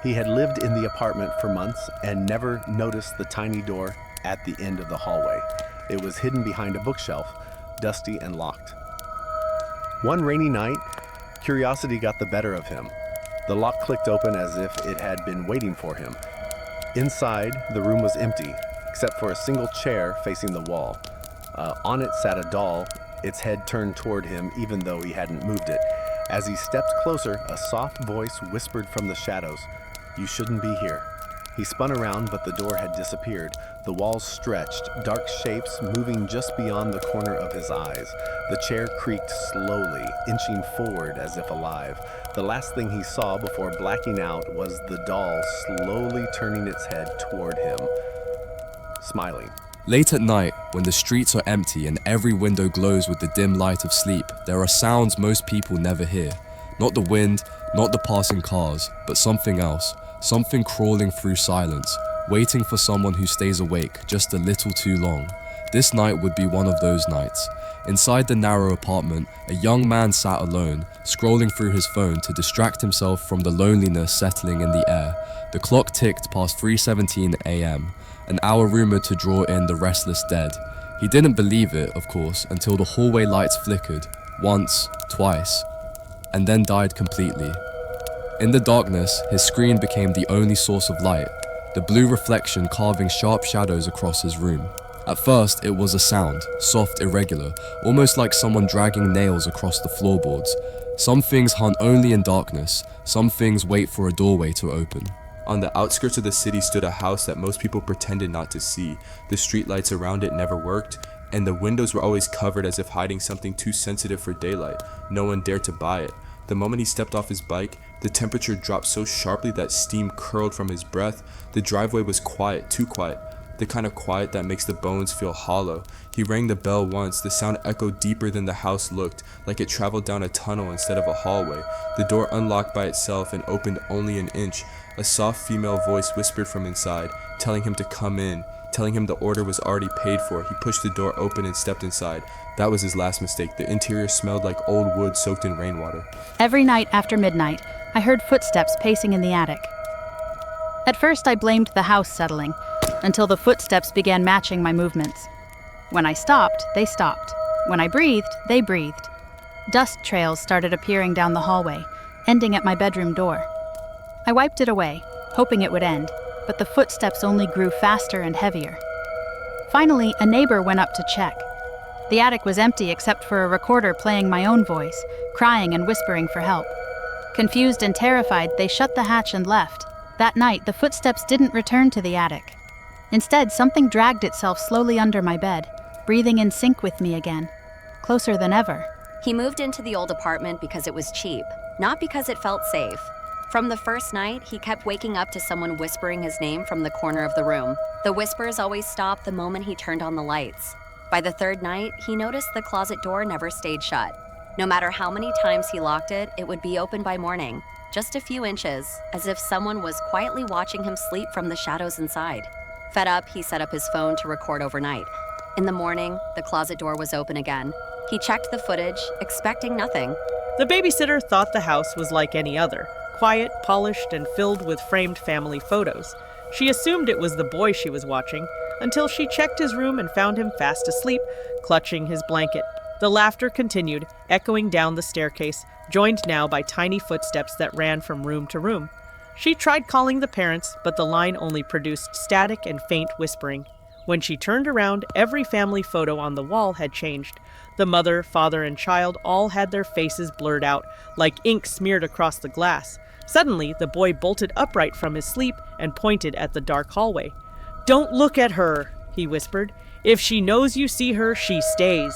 He had lived in the apartment for months and never noticed the tiny door at the end of the hallway. It was hidden behind a bookshelf, dusty and locked. One rainy night, curiosity got the better of him. The lock clicked open as if it had been waiting for him. Inside, the room was empty, except for a single chair facing the wall. On it sat a doll, its head turned toward him even though he hadn't moved it. As he stepped closer, a soft voice whispered from the shadows, "You shouldn't be here." He spun around, but the door had disappeared. The walls stretched, dark shapes moving just beyond the corner of his eyes. The chair creaked slowly, inching forward as if alive. The last thing he saw before blacking out was the doll slowly turning its head toward him, smiling. Late at night, when the streets are empty and every window glows with the dim light of sleep, there are sounds most people never hear. Not the wind, not the passing cars, but something else. Something crawling through silence, waiting for someone who stays awake just a little too long. This night would be one of those nights. Inside the narrow apartment, a young man sat alone, scrolling through his phone to distract himself from the loneliness settling in the air. The clock ticked past 3:17 a.m., an hour rumored to draw in the restless dead. He didn't believe it, of course, until the hallway lights flickered, once, twice, and then died completely. In the darkness, his screen became the only source of light, the blue reflection carving sharp shadows across his room. At first, it was a sound, soft, irregular, almost like someone dragging nails across the floorboards. Some things hunt only in darkness, some things wait for a doorway to open. On the outskirts of the city stood a house that most people pretended not to see. The streetlights around it never worked, and the windows were always covered as if hiding something too sensitive for daylight. No one dared to buy it. The moment he stepped off his bike, the temperature dropped so sharply that steam curled from his breath. The driveway was quiet, too quiet. The kind of quiet that makes the bones feel hollow. He rang the bell once. The sound echoed deeper than the house looked, like it traveled down a tunnel instead of a hallway. The door unlocked by itself and opened only an inch. A soft female voice whispered from inside, telling him to come in, telling him the order was already paid for. He pushed the door open and stepped inside. That was his last mistake. The interior smelled like old wood soaked in rainwater. Every night after midnight, I heard footsteps pacing in the attic. At first, I blamed the house settling, until the footsteps began matching my movements. When I stopped, they stopped. When I breathed, they breathed. Dust trails started appearing down the hallway, ending at my bedroom door. I wiped it away, hoping it would end, but the footsteps only grew faster and heavier. Finally, a neighbor went up to check. The attic was empty except for a recorder playing my own voice, crying and whispering for help. Confused and terrified, they shut the hatch and left. That night, the footsteps didn't return to the attic. Instead, something dragged itself slowly under my bed, breathing in sync with me again, closer than ever. He moved into the old apartment because it was cheap, not because it felt safe. From the first night, he kept waking up to someone whispering his name from the corner of the room. The whispers always stopped the moment he turned on the lights. By the third night, he noticed the closet door never stayed shut. No matter how many times he locked it, it would be open by morning, just a few inches, as if someone was quietly watching him sleep from the shadows inside. Fed up, he set up his phone to record overnight. In the morning, the closet door was open again. He checked the footage, expecting nothing. The babysitter thought the house was like any other, quiet, polished, and filled with framed family photos. She assumed it was the boy she was watching, until she checked his room and found him fast asleep, clutching his blanket. The laughter continued, echoing down the staircase, joined now by tiny footsteps that ran from room to room. She tried calling the parents, but the line only produced static and faint whispering. When she turned around, every family photo on the wall had changed. The mother, father, and child all had their faces blurred out, like ink smeared across the glass. Suddenly, the boy bolted upright from his sleep and pointed at the dark hallway. "Don't look at her," he whispered. "If she knows you see her, she stays."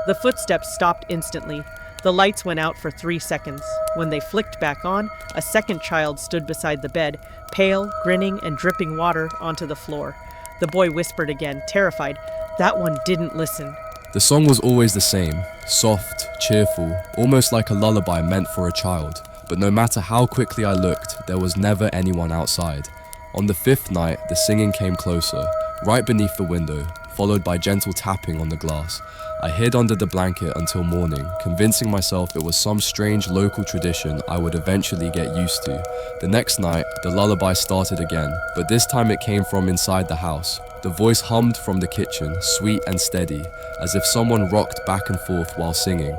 The footsteps stopped instantly. The lights went out for 3 seconds. When they flicked back on, a second child stood beside the bed, pale, grinning, and dripping water onto the floor. The boy whispered again, terrified. That one didn't listen. The song was always the same, soft, cheerful, almost like a lullaby meant for a child. But no matter how quickly I looked, there was never anyone outside. On the fifth night, the singing came closer, right beneath the window, followed by gentle tapping on the glass. I hid under the blanket until morning, convincing myself it was some strange local tradition I would eventually get used to. The next night, the lullaby started again, but this time it came from inside the house. The voice hummed from the kitchen, sweet and steady, as if someone rocked back and forth while singing.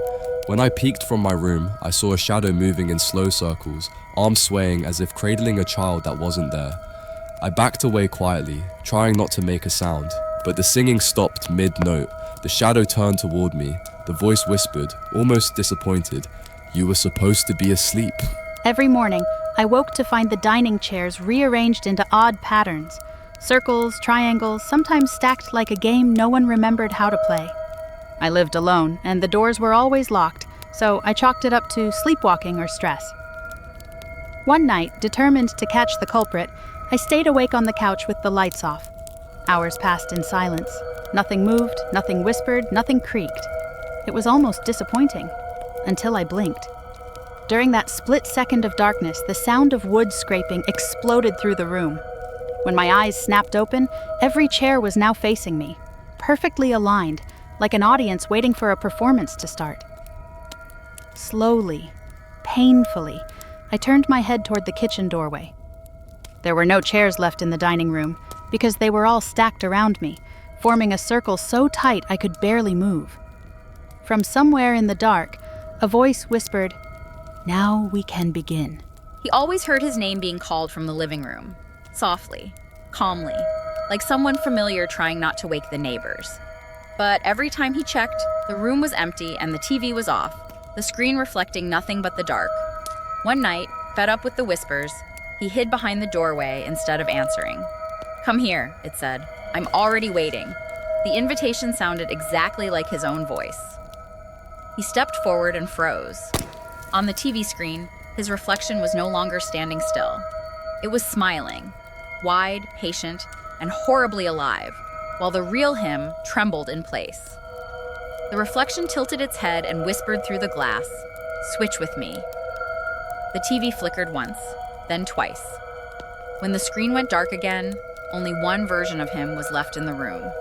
When I peeked from my room, I saw a shadow moving in slow circles, arms swaying as if cradling a child that wasn't there. I backed away quietly, trying not to make a sound, but the singing stopped mid-note. The shadow turned toward me. The voice whispered, almost disappointed, "You were supposed to be asleep." Every morning, I woke to find the dining chairs rearranged into odd patterns. Circles, triangles, sometimes stacked like a game no one remembered how to play. I lived alone, and the doors were always locked, so I chalked it up to sleepwalking or stress. One night, determined to catch the culprit, I stayed awake on the couch with the lights off. Hours passed in silence. Nothing moved, nothing whispered, nothing creaked. It was almost disappointing, until I blinked. During that split second of darkness, the sound of wood scraping exploded through the room. When my eyes snapped open, every chair was now facing me, perfectly aligned, like an audience waiting for a performance to start. Slowly, painfully, I turned my head toward the kitchen doorway. There were no chairs left in the dining room, because they were all stacked around me, forming a circle so tight I could barely move. From somewhere in the dark, a voice whispered, "Now we can begin." He always heard his name being called from the living room, softly, calmly, like someone familiar trying not to wake the neighbors. But every time he checked, the room was empty and the TV was off, the screen reflecting nothing but the dark. One night, fed up with the whispers, he hid behind the doorway instead of answering. "Come here," it said. "I'm already waiting." The invitation sounded exactly like his own voice. He stepped forward and froze. On the TV screen, his reflection was no longer standing still. It was smiling, wide, patient, and horribly alive, while the real him trembled in place. The reflection tilted its head and whispered through the glass, "Switch with me." The TV flickered once, then twice. When the screen went dark again, only one version of him was left in the room.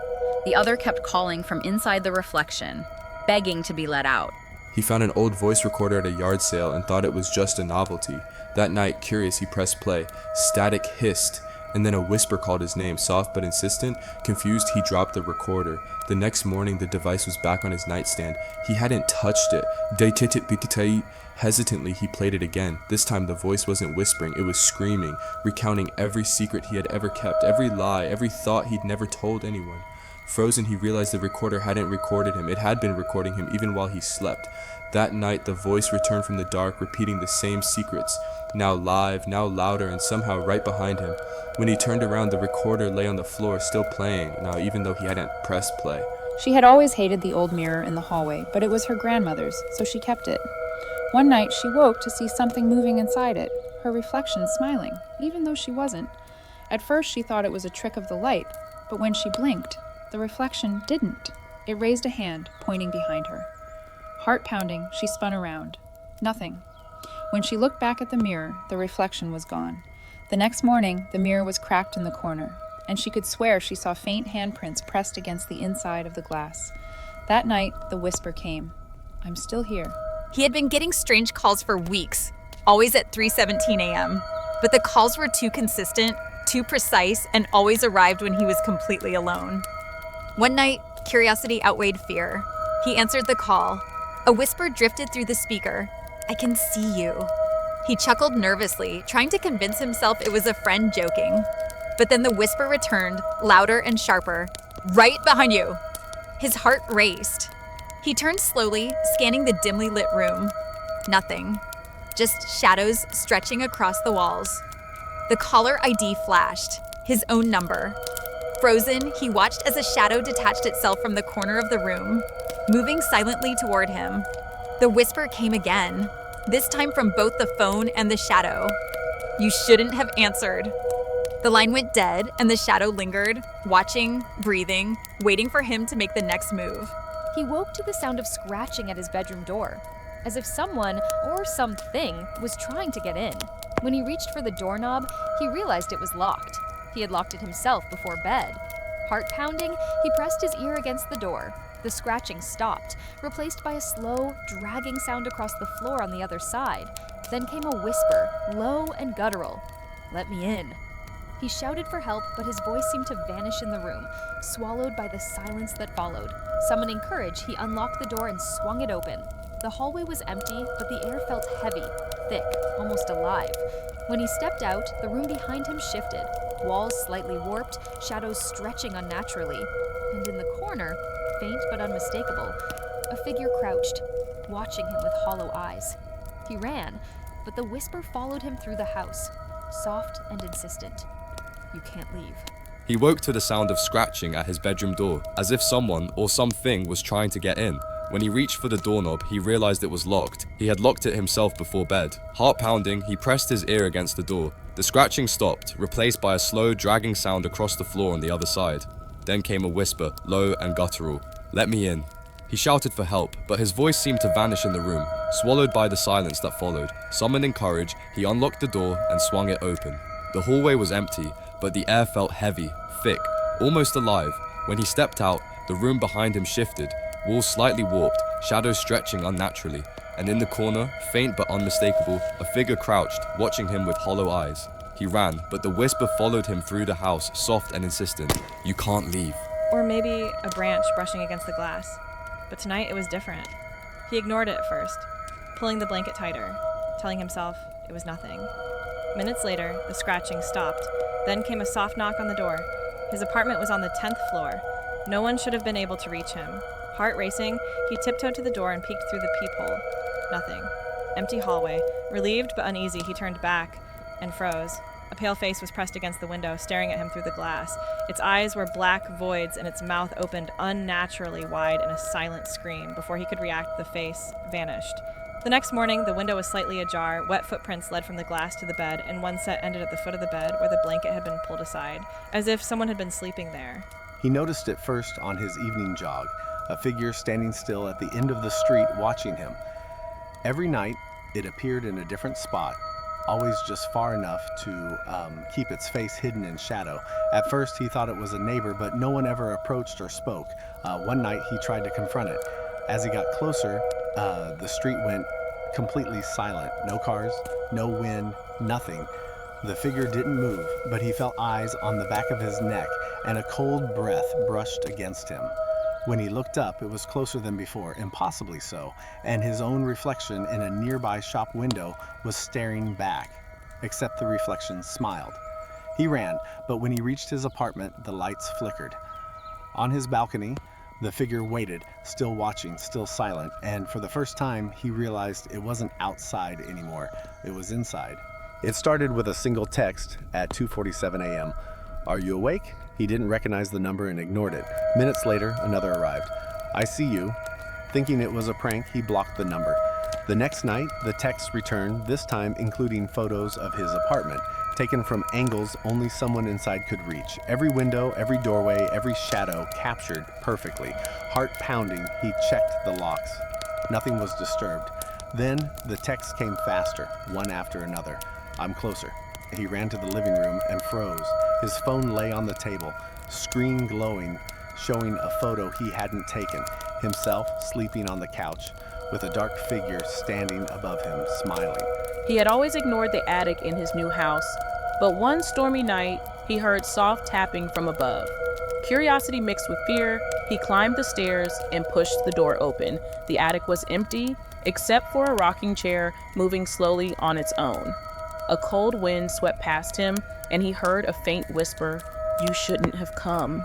The other kept calling from inside the reflection, begging to be let out. He found an old voice recorder at a yard sale and thought it was just a novelty. That night, curious, he pressed play. Static hissed, and then a whisper called his name, soft but insistent. Confused, he dropped the recorder. The next morning, the device was back on his nightstand. He hadn't touched it. Hesitantly, he played it again. This time, the voice wasn't whispering, it was screaming, recounting every secret he had ever kept, every lie, every thought he'd never told anyone. Frozen, he realized the recorder hadn't recorded him. It had been recording him even while he slept. That night, the voice returned from the dark, repeating the same secrets, now live, now louder, and somehow right behind him. When he turned around, the recorder lay on the floor, still playing, now even though he hadn't pressed play. She had always hated the old mirror in the hallway, but it was her grandmother's, so she kept it. One night, she woke to see something moving inside it, her reflection smiling, even though she wasn't. At first, she thought it was a trick of the light, but when she blinked, the reflection didn't. It raised a hand, pointing behind her. Heart pounding, she spun around. Nothing. When she looked back at the mirror, the reflection was gone. The next morning, the mirror was cracked in the corner, and she could swear she saw faint handprints pressed against the inside of the glass. That night, the whisper came. "I'm still here." He had been getting strange calls for weeks, always at 3:17 a.m. But the calls were too consistent, too precise, and always arrived when he was completely alone. One night, curiosity outweighed fear. He answered the call. A whisper drifted through the speaker. "I can see you." He chuckled nervously, trying to convince himself it was a friend joking. But then the whisper returned, louder and sharper. "Right behind you." His heart raced. He turned slowly, scanning the dimly lit room. Nothing. Just shadows stretching across the walls. The caller ID flashed, his own number. Frozen, he watched as a shadow detached itself from the corner of the room, moving silently toward him. The whisper came again, this time from both the phone and the shadow. "You shouldn't have answered." The line went dead, and the shadow lingered, watching, breathing, waiting for him to make the next move. He woke to the sound of scratching at his bedroom door, as if someone or something was trying to get in. When he reached for the doorknob, he realized it was locked. He had locked it himself before bed. Heart pounding, he pressed his ear against the door. The scratching stopped, replaced by a slow, dragging sound across the floor on the other side. Then came a whisper, low and guttural. "Let me in." He shouted for help, but his voice seemed to vanish in the room, swallowed by the silence that followed. Summoning courage, he unlocked the door and swung it open. The hallway was empty, but the air felt heavy, thick, almost alive. When he stepped out, the room behind him shifted, walls slightly warped, shadows stretching unnaturally. And in the corner, faint but unmistakable, a figure crouched, watching him with hollow eyes. He ran, but the whisper followed him through the house, soft and insistent. "You can't leave." He woke to the sound of scratching at his bedroom door, as if someone or something was trying to get in. When he reached for the doorknob, he realized it was locked. He had locked it himself before bed. Heart pounding, he pressed his ear against the door. The scratching stopped, replaced by a slow, dragging sound across the floor on the other side. Then came a whisper, low and guttural. "Let me in." He shouted for help, but his voice seemed to vanish in the room, swallowed by the silence that followed. Summoning courage, he unlocked the door and swung it open. The hallway was empty, but the air felt heavy, thick, almost alive. When he stepped out, the room behind him shifted, walls slightly warped, shadows stretching unnaturally, and in the corner, faint but unmistakable, a figure crouched, watching him with hollow eyes. He ran, but the whisper followed him through the house, soft and insistent. "You can't leave." Or maybe a branch brushing against the glass. But tonight it was different. He ignored it at first, pulling the blanket tighter, telling himself it was nothing. Minutes later, the scratching stopped. Then came a soft knock on the door. His apartment was on the 10th floor. No one should have been able to reach him. Heart racing, he tiptoed to the door and peeked through the peephole. Nothing. Empty hallway. Relieved but uneasy, he turned back and froze. A pale face was pressed against the window, staring at him through the glass. Its eyes were black voids, and its mouth opened unnaturally wide in a silent scream. Before he could react, the face vanished. The next morning, the window was slightly ajar. Wet footprints led from the glass to the bed, and one set ended at the foot of the bed where the blanket had been pulled aside, as if someone had been sleeping there. He noticed it first on his evening jog, a figure standing still at the end of the street watching him. Every night, it appeared in a different spot, always just far enough to keep its face hidden in shadow. At first, he thought it was a neighbor, but no one ever approached or spoke. One night, he tried to confront it. As he got closer, the street went completely silent. No cars, no wind, nothing. The figure didn't move, but he felt eyes on the back of his neck, and a cold breath brushed against him. When he looked up, it was closer than before, impossibly so, and his own reflection in a nearby shop window was staring back, except the reflection smiled. He ran, but when he reached his apartment, the lights flickered. On his balcony, the figure waited, still watching, still silent, and for the first time, he realized it wasn't outside anymore. It was inside. It started with a single text at 2:47 a.m. "Are you awake?" He didn't recognize the number and ignored it. Minutes later, another arrived. "I see you." Thinking it was a prank, he blocked the number. The next night, the text returned, this time including photos of his apartment, taken from angles only someone inside could reach. Every window, every doorway, every shadow captured perfectly. Heart pounding, he checked the locks. Nothing was disturbed. Then the text came faster, one after another. "I'm closer." He ran to the living room and froze. His phone lay on the table, screen glowing, showing a photo he hadn't taken. Himself sleeping on the couch, with a dark figure standing above him, smiling. He had always ignored the attic in his new house, but one stormy night, he heard soft tapping from above. Curiosity mixed with fear, he climbed the stairs and pushed the door open. The attic was empty, except for a rocking chair moving slowly on its own. A cold wind swept past him, and he heard a faint whisper, "You shouldn't have come."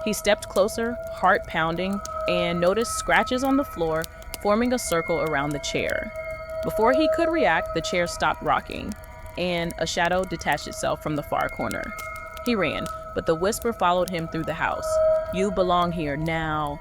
He stepped closer, heart pounding, and noticed scratches on the floor, forming a circle around the chair. Before he could react, the chair stopped rocking, and a shadow detached itself from the far corner. He ran, but the whisper followed him through the house. "You belong here now."